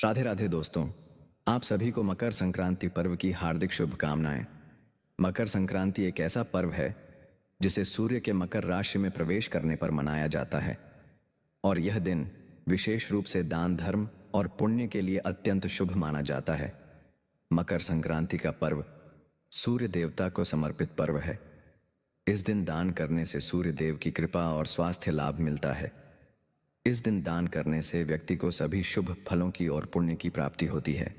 राधे राधे दोस्तों। आप सभी को मकर संक्रांति पर्व की हार्दिक शुभकामनाएं। मकर संक्रांति एक ऐसा पर्व है जिसे सूर्य के मकर राशि में प्रवेश करने पर मनाया जाता है और यह दिन विशेष रूप से दान धर्म और पुण्य के लिए अत्यंत शुभ माना जाता है। मकर संक्रांति का पर्व सूर्य देवता को समर्पित पर्व है। इस दिन दान करने से सूर्य देव की कृपा और स्वास्थ्य लाभ मिलता है। इस दिन दान करने से व्यक्ति को सभी शुभ फलों की और पुण्य की प्राप्ति होती है।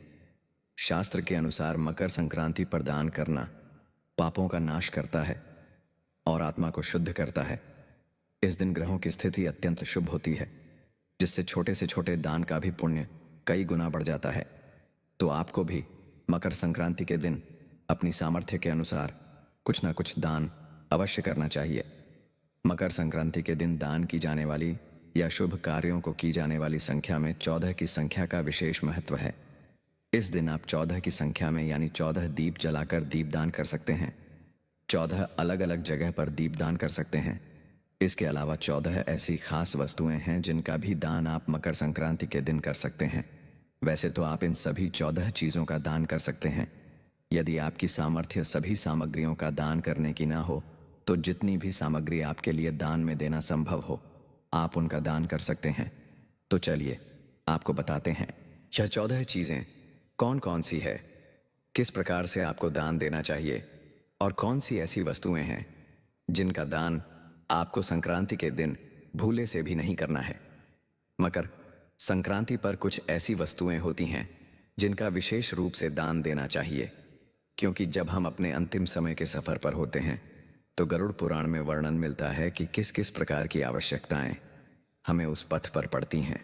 शास्त्र के अनुसार मकर संक्रांति पर दान करना पापों का नाश करता है और आत्मा को शुद्ध करता है। इस दिन ग्रहों की स्थिति अत्यंत शुभ होती है, जिससे छोटे से छोटे दान का भी पुण्य कई गुना बढ़ जाता है। तो आपको भी मकर संक्रांति के दिन अपनी सामर्थ्य के अनुसार कुछ ना कुछ दान अवश्य करना चाहिए। मकर संक्रांति के दिन दान की जाने वाली या शुभ कार्यों को की जाने वाली संख्या में 14 की संख्या का विशेष महत्व है। इस दिन आप 14 की संख्या में यानी 14 दीप जलाकर दीपदान कर सकते हैं। 14 अलग अलग जगह पर दीपदान कर सकते हैं। इसके अलावा 14 ऐसी खास वस्तुएं हैं जिनका भी दान आप मकर संक्रांति के दिन कर सकते हैं। वैसे तो आप इन सभी 14 चीज़ों का दान कर सकते हैं। यदि आपकी सामर्थ्य सभी सामग्रियों का दान करने की ना हो तो जितनी भी सामग्री आपके लिए दान में देना संभव हो आप उनका दान कर सकते हैं। तो चलिए आपको बताते हैं यह 14 चीज़ें कौन कौन सी है, किस प्रकार से आपको दान देना चाहिए और कौन सी ऐसी वस्तुएं हैं जिनका दान आपको संक्रांति के दिन भूले से भी नहीं करना है। मकर संक्रांति पर कुछ ऐसी वस्तुएं होती हैं जिनका विशेष रूप से दान देना चाहिए, क्योंकि जब हम अपने अंतिम समय के सफ़र पर होते हैं तो गरुड़ पुराण में वर्णन मिलता है कि किस किस प्रकार की आवश्यकताएं हमें उस पथ पर पड़ती हैं।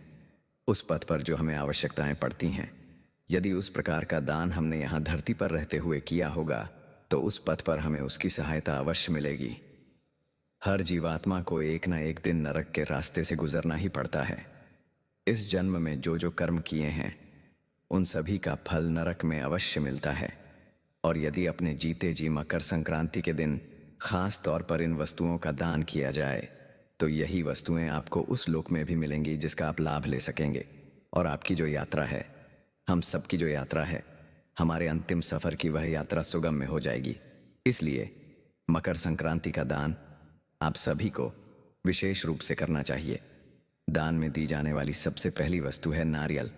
उस पथ पर जो हमें आवश्यकताएं पड़ती हैं, यदि उस प्रकार का दान हमने यहाँ धरती पर रहते हुए किया होगा तो उस पथ पर हमें उसकी सहायता अवश्य मिलेगी। हर जीवात्मा को एक न एक दिन नरक के रास्ते से गुजरना ही पड़ता है। इस जन्म में जो जो कर्म किए हैं उन सभी का फल नरक में अवश्य मिलता है। और यदि अपने जीते जी मकर संक्रांति के दिन खास तौर पर इन वस्तुओं का दान किया जाए तो यही वस्तुएं आपको उस लोक में भी मिलेंगी जिसका आप लाभ ले सकेंगे। और आपकी जो यात्रा है, हम सबकी जो यात्रा है, हमारे अंतिम सफ़र की वह यात्रा सुगम में हो जाएगी। इसलिए मकर संक्रांति का दान आप सभी को विशेष रूप से करना चाहिए। दान में दी जाने वाली सबसे पहली वस्तु है नारियल।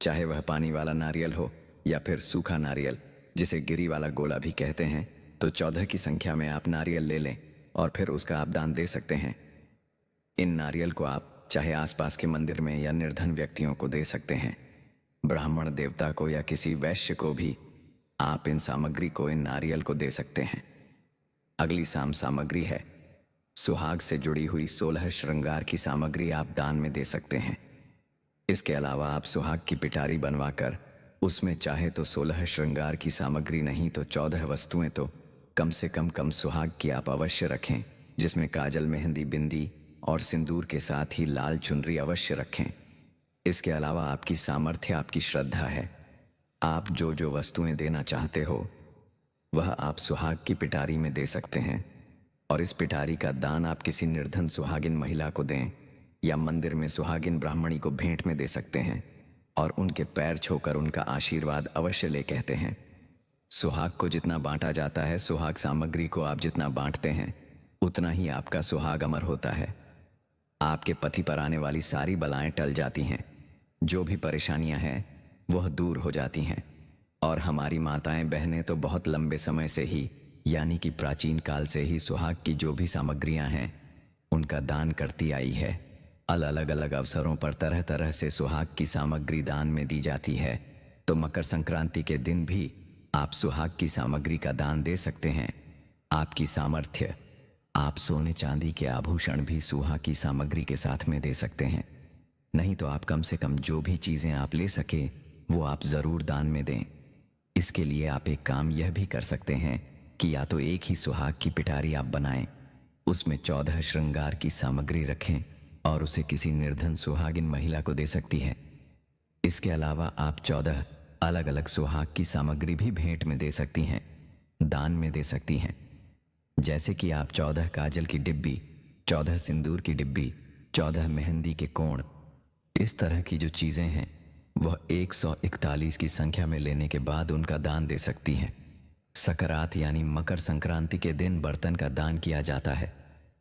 चाहे वह पानी वाला नारियल हो या फिर सूखा नारियल, जिसे गिरी वाला गोला भी कहते हैं, तो 14 की संख्या में आप नारियल ले लें और फिर उसका आप दान दे सकते हैं। इन नारियल को आप चाहे आसपास के मंदिर में या निर्धन व्यक्तियों को दे सकते हैं। ब्राह्मण देवता को या किसी वैश्य को भी आप इन सामग्री को, इन नारियल को दे सकते हैं। अगली सामग्री है सुहाग से जुड़ी हुई 16 श्रृंगार की सामग्री आप दान में दे सकते हैं। इसके अलावा आप सुहाग की पिटारी बनवाकर उसमें चाहे तो 16 श्रृंगार की सामग्री नहीं तो 14 वस्तुएं तो कम से कम सुहाग की आप अवश्य रखें, जिसमें काजल, मेहंदी, बिंदी और सिंदूर के साथ ही लाल चुनरी अवश्य रखें। इसके अलावा आपकी सामर्थ्य, आपकी श्रद्धा है, आप जो जो वस्तुएं देना चाहते हो वह आप सुहाग की पिटारी में दे सकते हैं। और इस पिटारी का दान आप किसी निर्धन सुहागिन महिला को दें या मंदिर में सुहागिन ब्राह्मणी को भेंट में दे सकते हैं और उनके पैर छूकर उनका आशीर्वाद अवश्य ले कहते हैं। सुहाग को जितना बांटा जाता है, सुहाग सामग्री को आप जितना बांटते हैं उतना ही आपका सुहाग अमर होता है। आपके पति पर आने वाली सारी बलाएं टल जाती हैं, जो भी परेशानियां हैं वह दूर हो जाती हैं। और हमारी माताएं बहनें तो बहुत लंबे समय से ही, यानी कि प्राचीन काल से ही सुहाग की जो भी सामग्रियां हैं उनका दान करती आई है। अलग अलग अवसरों पर तरह तरह से सुहाग की सामग्री दान में दी जाती है। तो मकर संक्रांति के दिन भी आप सुहाग की सामग्री का दान दे सकते हैं। आपकी सामर्थ्य, आप सोने चांदी के आभूषण भी सुहाग की सामग्री के साथ में दे सकते हैं। नहीं तो आप कम से कम जो भी चीज़ें आप ले सके वो आप ज़रूर दान में दें। इसके लिए आप एक काम यह भी कर सकते हैं कि या तो एक ही सुहाग की पिटारी आप बनाएं, उसमें 14 श्रृंगार की सामग्री रखें और उसे किसी निर्धन सुहागिन महिला को दे सकती है। इसके अलावा आप 14 अलग अलग सुहाग की सामग्री भी भेंट में दे सकती हैं, दान में दे सकती हैं। जैसे कि आप 14 काजल की डिब्बी, 14 सिंदूर की डिब्बी, 14 मेहंदी के कोण, इस तरह की जो चीज़ें हैं वह 141 की संख्या में लेने के बाद उनका दान दे सकती हैं। सकरात यानी मकर संक्रांति के दिन बर्तन का दान किया जाता है,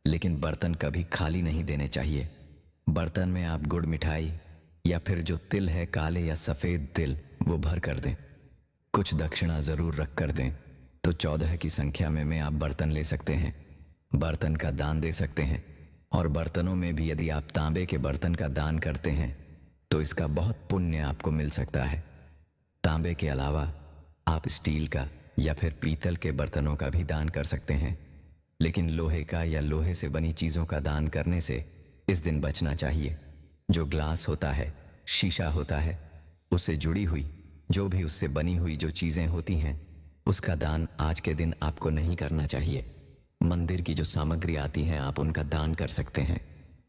लेकिन बर्तन कभी खाली नहीं देने चाहिए। बर्तन में आप गुड़ मिठाई या फिर जो तिल है, काले या सफ़ेद तिल, वो भर कर दें। कुछ दक्षिणा ज़रूर रख कर दें। तो 14 की संख्या में आप बर्तन ले सकते हैं, बर्तन का दान दे सकते हैं। और बर्तनों में भी यदि आप तांबे के बर्तन का दान करते हैं तो इसका बहुत पुण्य आपको मिल सकता है। तांबे के अलावा आप स्टील का या फिर पीतल के बर्तनों का भी दान कर सकते हैं, लेकिन लोहे का या लोहे से बनी चीज़ों का दान करने से इस दिन बचना चाहिए। जो ग्लास होता है, शीशा होता है, उससे जुड़ी हुई जो भी उससे बनी हुई जो चीज़ें होती हैं, उसका दान आज के दिन आपको नहीं करना चाहिए। मंदिर की जो सामग्री आती है आप उनका दान कर सकते हैं।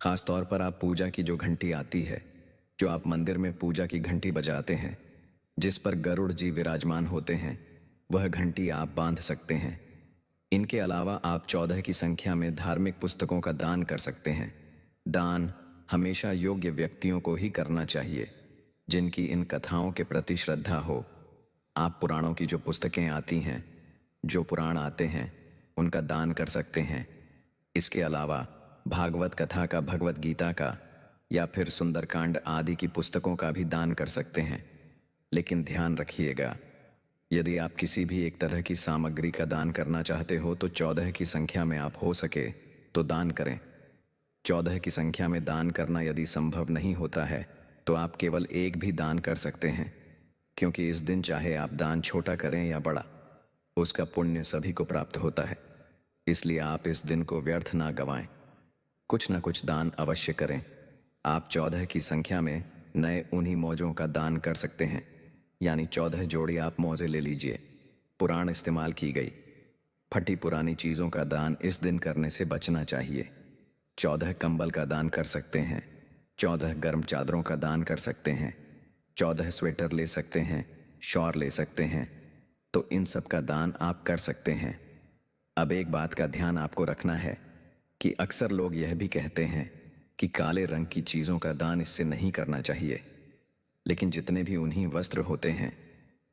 खास तौर पर आप पूजा की जो घंटी आती है, जो आप मंदिर में पूजा की घंटी बजाते हैं, जिस पर गरुड़ जी विराजमान होते हैं, वह घंटी आप बांध सकते हैं। इनके अलावा आप 14 की संख्या में धार्मिक पुस्तकों का दान कर सकते हैं। दान हमेशा योग्य व्यक्तियों को ही करना चाहिए, जिनकी इन कथाओं के प्रति श्रद्धा हो। आप पुराणों की जो पुस्तकें आती हैं, जो पुराण आते हैं, उनका दान कर सकते हैं। इसके अलावा भागवत कथा का, भगवत गीता का या फिर सुंदरकांड आदि की पुस्तकों का भी दान कर सकते हैं। लेकिन ध्यान रखिएगा, यदि आप किसी भी एक तरह की सामग्री का दान करना चाहते हो तो 14 की संख्या में आप हो सके तो दान करें। 14 की संख्या में दान करना यदि संभव नहीं होता है तो आप केवल एक भी दान कर सकते हैं, क्योंकि इस दिन चाहे आप दान छोटा करें या बड़ा, उसका पुण्य सभी को प्राप्त होता है। इसलिए आप इस दिन को व्यर्थ ना गंवाएं, कुछ ना कुछ दान अवश्य करें। आप 14 की संख्या में नए ऊनी मौजों का दान कर सकते हैं, यानी 14 जोड़ी आप मौजे ले लीजिए। पुराण इस्तेमाल की गई फटी पुरानी चीज़ों का दान इस दिन करने से बचना चाहिए। 14 कंबल का दान कर सकते हैं, 14 गर्म चादरों का दान कर सकते हैं, 14 स्वेटर ले सकते हैं, शॉल ले सकते हैं। तो इन सब का दान आप कर सकते हैं। अब एक बात का ध्यान आपको रखना है कि अक्सर लोग यह भी कहते हैं कि काले रंग की चीज़ों का दान इससे नहीं करना चाहिए, लेकिन जितने भी उन्हीं वस्त्र होते हैं,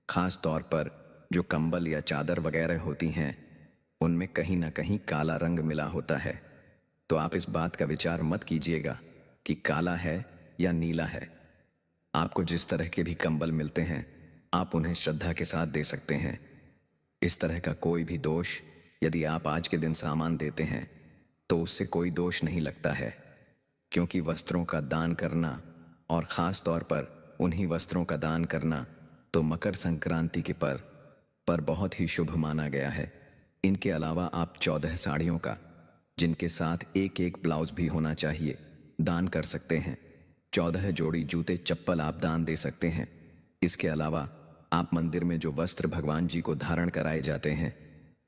खास तौर पर जो कंबल या चादर वगैरह होती हैं, उनमें कहीं ना कहीं काला रंग मिला होता है। तो आप इस बात का विचार मत कीजिएगा कि काला है या नीला है। आपको जिस तरह के भी कंबल मिलते हैं आप उन्हें श्रद्धा के साथ दे सकते हैं। इस तरह का कोई भी दोष यदि आप आज के दिन सामान देते हैं तो उससे कोई दोष नहीं लगता है, क्योंकि वस्त्रों का दान करना और ख़ास तौर पर उन्हीं वस्त्रों का दान करना तो मकर संक्रांति के पर बहुत ही शुभ माना गया है। इनके अलावा आप 14 साड़ियों का, जिनके साथ एक एक ब्लाउज भी होना चाहिए, दान कर सकते हैं। 14 जोड़ी जूते चप्पल आप दान दे सकते हैं। इसके अलावा आप मंदिर में जो वस्त्र भगवान जी को धारण कराए जाते हैं,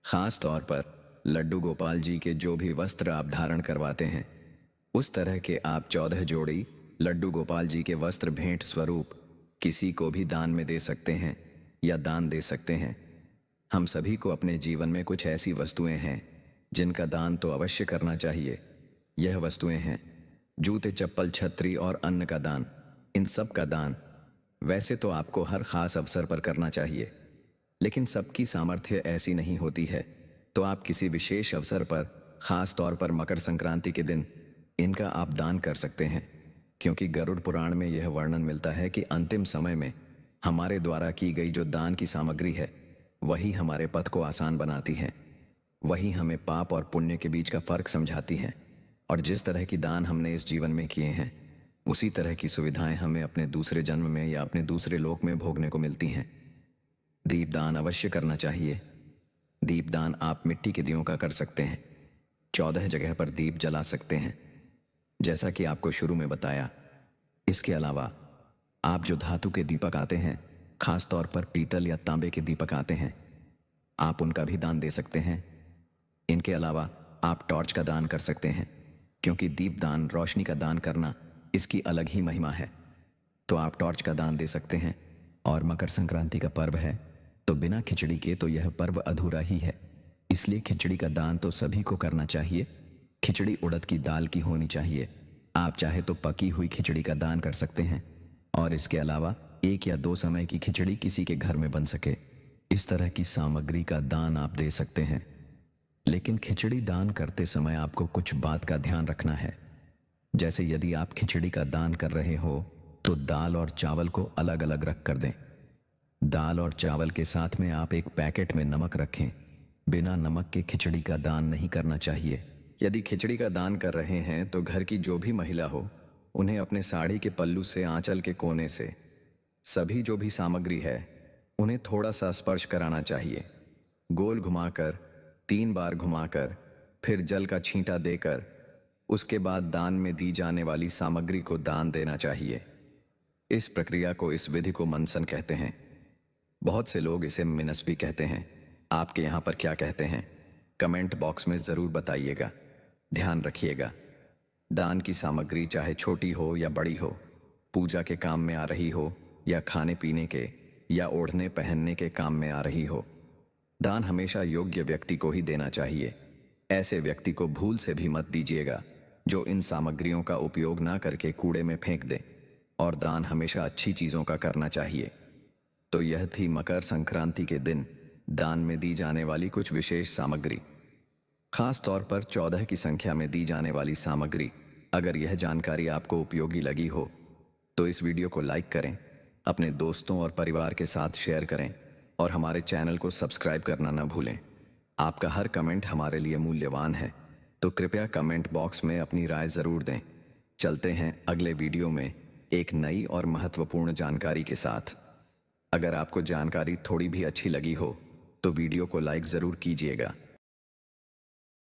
ख़ास तौर पर लड्डू गोपाल जी के जो भी वस्त्र आप धारण करवाते हैं, उस तरह के आप 14 जोड़ी लड्डू गोपाल जी के वस्त्र भेंट स्वरूप किसी को भी दान में दे सकते हैं या दान दे सकते हैं। हम सभी को अपने जीवन में कुछ ऐसी वस्तुएं हैं जिनका दान तो अवश्य करना चाहिए। यह वस्तुएं हैं जूते, चप्पल, छतरी और अन्न का दान। इन सब का दान वैसे तो आपको हर ख़ास अवसर पर करना चाहिए, लेकिन सबकी सामर्थ्य ऐसी नहीं होती है, तो आप किसी विशेष अवसर पर, ख़ास तौर पर मकर संक्रांति के दिन, इनका आप दान कर सकते हैं। क्योंकि गरुड़ पुराण में यह वर्णन मिलता है कि अंतिम समय में हमारे द्वारा की गई जो दान की सामग्री है, वही हमारे पथ को आसान बनाती है, वही हमें पाप और पुण्य के बीच का फ़र्क समझाती है। और जिस तरह की दान हमने इस जीवन में किए हैं, उसी तरह की सुविधाएं हमें अपने दूसरे जन्म में या अपने दूसरे लोक में भोगने को मिलती हैं। दीपदान अवश्य करना चाहिए। दीपदान आप मिट्टी के दियों का कर सकते हैं। 14 जगह पर दीप जला सकते हैं, जैसा कि आपको शुरू में बताया। इसके अलावा आप जो धातु के दीपक आते हैं, खास तौर पर पीतल या तांबे के दीपक आते हैं, आप उनका भी दान दे सकते हैं। इनके अलावा आप टॉर्च का दान कर सकते हैं, क्योंकि दीपदान, रोशनी का दान करना, इसकी अलग ही महिमा है। तो आप टॉर्च का दान दे सकते हैं। और मकर संक्रांति का पर्व है, तो बिना खिचड़ी के तो यह पर्व अधूरा ही है। इसलिए खिचड़ी का दान तो सभी को करना चाहिए। खिचड़ी उड़द की दाल की होनी चाहिए। आप चाहे तो पकी हुई खिचड़ी का दान कर सकते हैं। और इसके अलावा 1 या 2 समय की खिचड़ी किसी के घर में बन सके, इस तरह की सामग्री का दान आप दे सकते हैं। लेकिन खिचड़ी दान करते समय आपको कुछ बात का ध्यान रखना है। जैसे यदि आप खिचड़ी का दान कर रहे हो तो दाल और चावल को अलग अलग रख कर दें। दाल और चावल के साथ में आप एक पैकेट में नमक रखें। बिना नमक के खिचड़ी का दान नहीं करना चाहिए। यदि खिचड़ी का दान कर रहे हैं तो घर की जो भी महिला हो, उन्हें अपने साड़ी के पल्लू से आंचल के कोने से सभी जो भी सामग्री है उन्हें थोड़ा सा स्पर्श कराना चाहिए। गोल घुमाकर 3 बार घुमाकर फिर जल का छींटा देकर उसके बाद दान में दी जाने वाली सामग्री को दान देना चाहिए। इस प्रक्रिया को, इस विधि को मनसन कहते हैं। बहुत से लोग इसे मिनस भी कहते हैं। आपके यहाँ पर क्या कहते हैं? कमेंट बॉक्स में ज़रूर बताइएगा। ध्यान रखिएगा, दान की सामग्री चाहे छोटी हो या बड़ी हो, पूजा के काम में आ रही हो या खाने पीने के या ओढ़ने पहनने के काम में आ रही हो, दान हमेशा योग्य व्यक्ति को ही देना चाहिए। ऐसे व्यक्ति को भूल से भी मत दीजिएगा जो इन सामग्रियों का उपयोग ना करके कूड़े में फेंक दे। और दान हमेशा अच्छी चीज़ों का करना चाहिए। तो यह थी मकर संक्रांति के दिन दान में दी जाने वाली कुछ विशेष सामग्री, खास तौर पर 14 की संख्या में दी जाने वाली सामग्री। अगर यह जानकारी आपको उपयोगी लगी हो तो इस वीडियो को लाइक करें, अपने दोस्तों और परिवार के साथ शेयर करें और हमारे चैनल को सब्सक्राइब करना न भूलें। आपका हर कमेंट हमारे लिए मूल्यवान है, तो कृपया कमेंट बॉक्स में अपनी राय ज़रूर दें। चलते हैं अगले वीडियो में एक नई और महत्वपूर्ण जानकारी के साथ। अगर आपको जानकारी थोड़ी भी अच्छी लगी हो तो वीडियो को लाइक ज़रूर कीजिएगा।